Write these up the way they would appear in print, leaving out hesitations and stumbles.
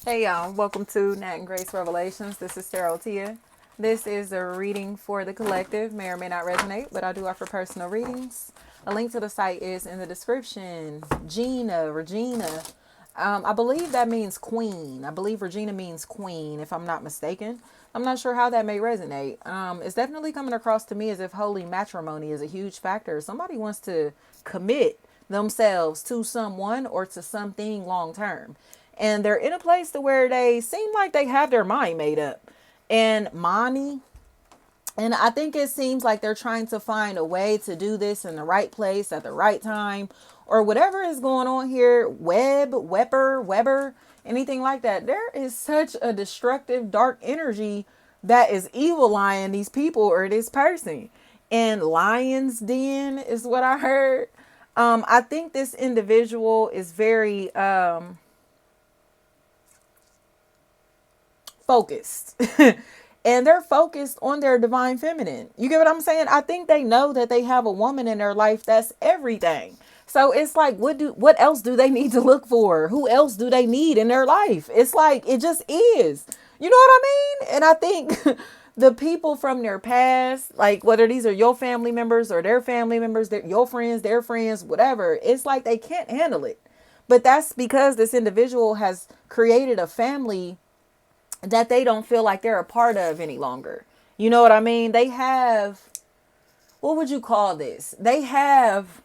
Hey y'all, welcome to Nat and Grace Revelations. This is Sarah Tia. This is a reading for the collective. May or may not resonate, but I do offer personal readings. A link to the site is in the description. Regina. I believe that means queen. I believe Regina means queen, if I'm not mistaken. I'm not sure how that may resonate. It's definitely coming across to me as if holy matrimony is a huge factor. Somebody wants to commit themselves to someone or to something long term, and they're in a place to where they seem like they have their mind made up and money. And I think it seems like they're trying to find a way to do this in the right place at the right time, or whatever is going on here. Weber, anything like that. There is such a destructive, dark energy that is evil lying these people or this person. And Lion's Den is what I heard. I think this individual is very focused. And they're focused on their divine feminine. You get what I'm saying? I think they know that they have a woman in their life that's everything. So it's like, what else do they need to look for? Who else do they need in their life? It's like, it just is. You know what I mean? And I think the people from their past, like whether these are your family members or their family members, your friends, their friends, whatever, it's like they can't handle it. But that's because this individual has created a family that they don't feel like they're a part of any longer. You know what I mean? They have, what would you call this? They have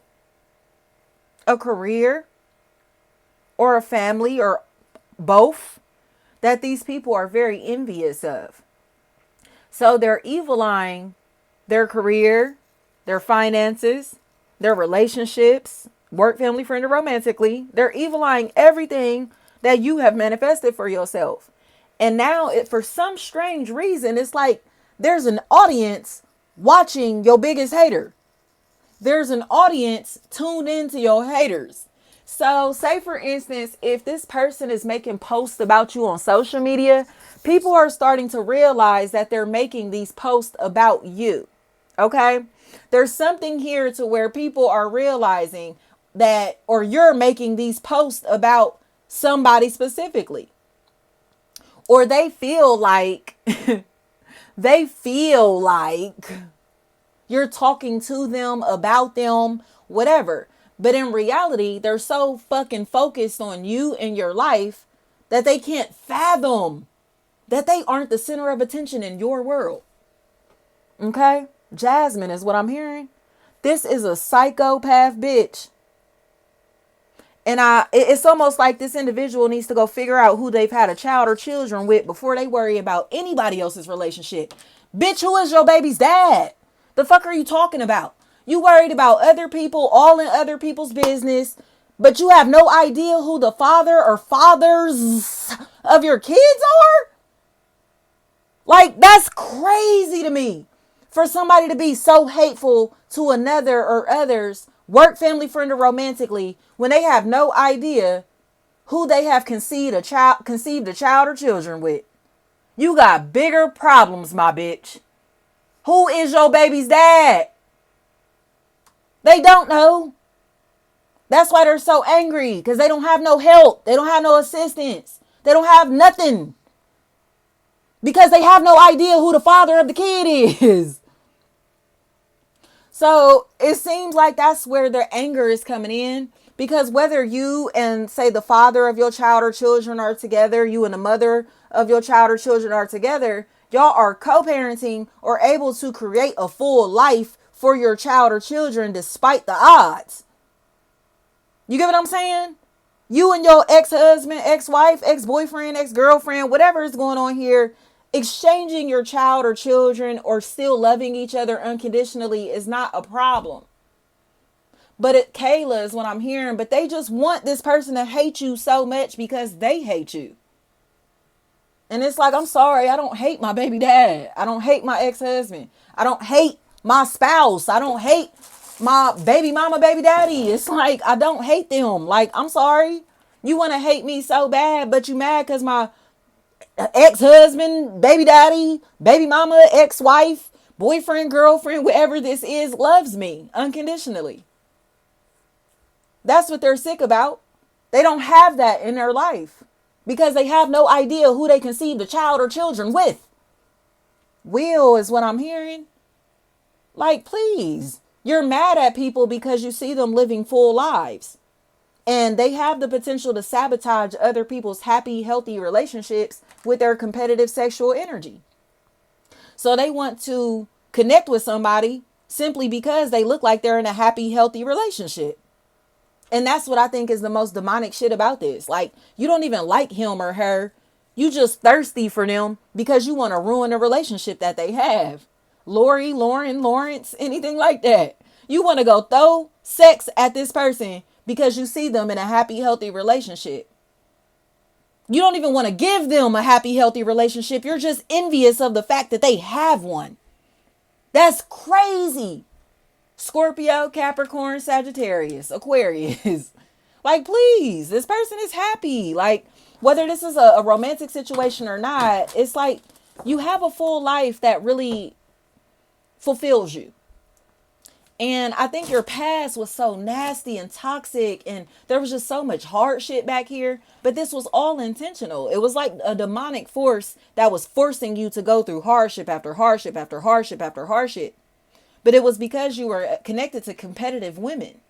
a career or a family or both that these people are very envious of. So they're evil eyeing their career, their finances, their relationships, work, family, friend, or romantically. They're evil eyeing everything that you have manifested for yourself. And now, for some strange reason, it's like there's an audience watching your biggest hater. There's an audience tuned into your haters. So, say for instance, if this person is making posts about you on social media, people are starting to realize that they're making these posts about you. Okay? There's something here to where people are realizing that, or you're making these posts about somebody specifically. Or they feel like they feel like you're talking to them, about them, whatever. But in reality, they're so fucking focused on you and your life that they can't fathom that they aren't the center of attention in your world. Okay? Jasmine is what I'm hearing. This is a psychopath bitch. And it's almost like this individual needs to go figure out who they've had a child or children with before they worry about anybody else's relationship. Bitch, who is your baby's dad? The fuck are you talking about? You worried about other people, all in other people's business, but you have no idea who the father or fathers of your kids are? Like, that's crazy to me. For somebody to be so hateful to another or others, work, family, friend, or romantically, when they have no idea who they have conceived a child or children with. You got bigger problems, my bitch. Who is your baby's dad? They don't know. That's why they're so angry, because they don't have no help. They don't have no assistance. They don't have nothing. Because they have no idea who the father of the kid is. So it seems like that's where their anger is coming in. Because whether you and, say, the father of your child or children are together, you and the mother of your child or children are together, y'all are co-parenting or able to create a full life for your child or children despite the odds. You get what I'm saying? You and your ex-husband, ex-wife, ex-boyfriend, ex-girlfriend, whatever is going on here, exchanging your child or children or still loving each other unconditionally is not a problem. But Kayla is what I'm hearing. But they just want this person to hate you so much because they hate you. And it's like, I'm sorry, I don't hate my baby dad. I don't hate my ex-husband. I don't hate my spouse. I don't hate my baby mama, baby daddy. It's like, I don't hate them. Like, I'm sorry. You want to hate me so bad, but you mad because my ex-husband, baby daddy, baby mama, ex-wife, boyfriend, girlfriend, whatever this is, loves me unconditionally. That's what they're sick about. They don't have that in their life because they have no idea who they conceived a child or children with. Will is what I'm hearing. Like, please, you're mad at people because you see them living full lives. And they have the potential to sabotage other people's happy, healthy relationships with their competitive sexual energy. So they want to connect with somebody simply because they look like they're in a happy, healthy relationship. And that's what I think is the most demonic shit about this. Like, you don't even like him or her. You just thirsty for them because you want to ruin the relationship that they have. Lori, Lauren, Lawrence, anything like that. You want to go throw sex at this person because you see them in a happy, healthy relationship. You don't even want to give them a happy, healthy relationship. You're just envious of the fact that they have one. That's crazy. Scorpio, Capricorn, Sagittarius, Aquarius. Like, please, this person is happy. Like, whether this is a romantic situation or not, it's like you have a full life that really fulfills you. And I think your past was so nasty and toxic, and there was just so much hardship back here. But this was all intentional. It was like a demonic force that was forcing you to go through hardship after hardship after hardship after hardship. But it was because you were connected to competitive women.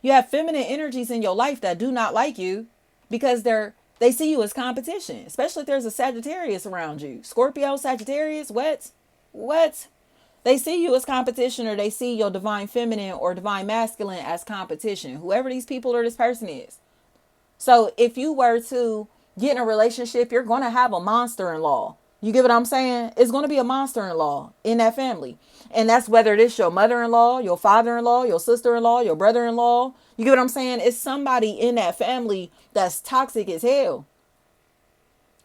You have feminine energies in your life that do not like you because they see you as competition, especially if there's a Sagittarius around you. Scorpio, Sagittarius, what? They see you as competition, or they see your divine feminine or divine masculine as competition, whoever these people or this person is. So if you were to get in a relationship, you're going to have a monster-in-law. You get what I'm saying? It's going to be a monster-in-law in that family. And that's whether it's your mother-in-law, your father-in-law, your sister-in-law, your brother-in-law. You get what I'm saying? It's somebody in that family that's toxic as hell.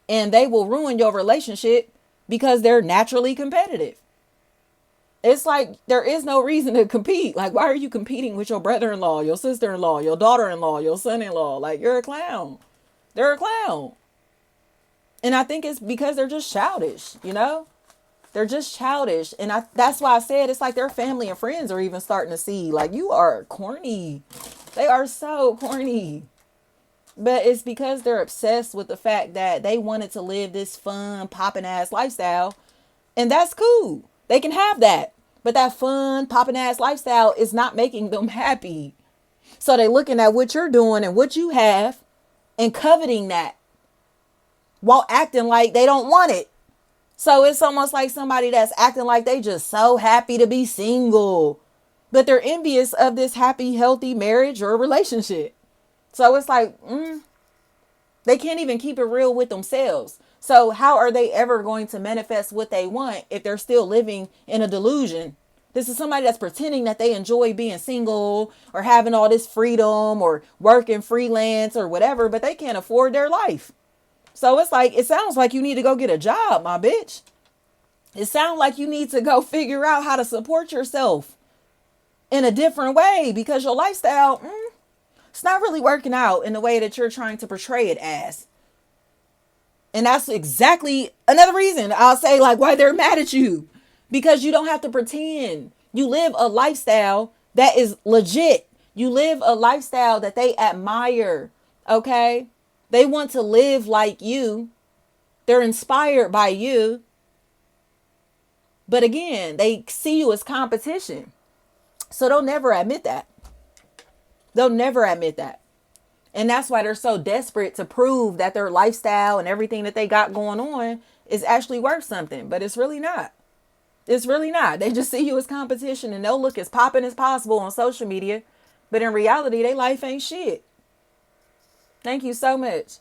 And they will ruin your relationship because they're naturally competitive. It's like there is no reason to compete. Like, why are you competing with your brother-in-law, your sister-in-law, your daughter-in-law, your son-in-law? Like, you're a clown. They're a clown. And I think it's because they're just childish, you know? They're just childish. And that's why I said it's like their family and friends are even starting to see, like, you are corny. They are so corny. But it's because they're obsessed with the fact that they wanted to live this fun, popping ass lifestyle. And that's cool. They can have that. But that fun, popping ass lifestyle is not making them happy. So they're looking at what you're doing and what you have and coveting that while acting like they don't want it. So it's almost like somebody that's acting like they just so happy to be single, but they're envious of this happy, healthy marriage or relationship. So it's like, they can't even keep it real with themselves. So how are they ever going to manifest what they want if they're still living in a delusion? This is somebody that's pretending that they enjoy being single or having all this freedom or working freelance or whatever, but they can't afford their life. So it's like, it sounds like you need to go get a job, my bitch. It sounds like you need to go figure out how to support yourself in a different way because your lifestyle, it's not really working out in the way that you're trying to portray it as. And that's exactly another reason I'll say, like, why they're mad at you. Because you don't have to pretend. You live a lifestyle that is legit. You live a lifestyle that they admire. Okay? They want to live like you. They're inspired by you. But again, they see you as competition. So they'll never admit that. They'll never admit that. And that's why they're so desperate to prove that their lifestyle and everything that they got going on is actually worth something. But it's really not. It's really not. They just see you as competition and they'll look as popping as possible on social media. But in reality, their life ain't shit. Thank you so much.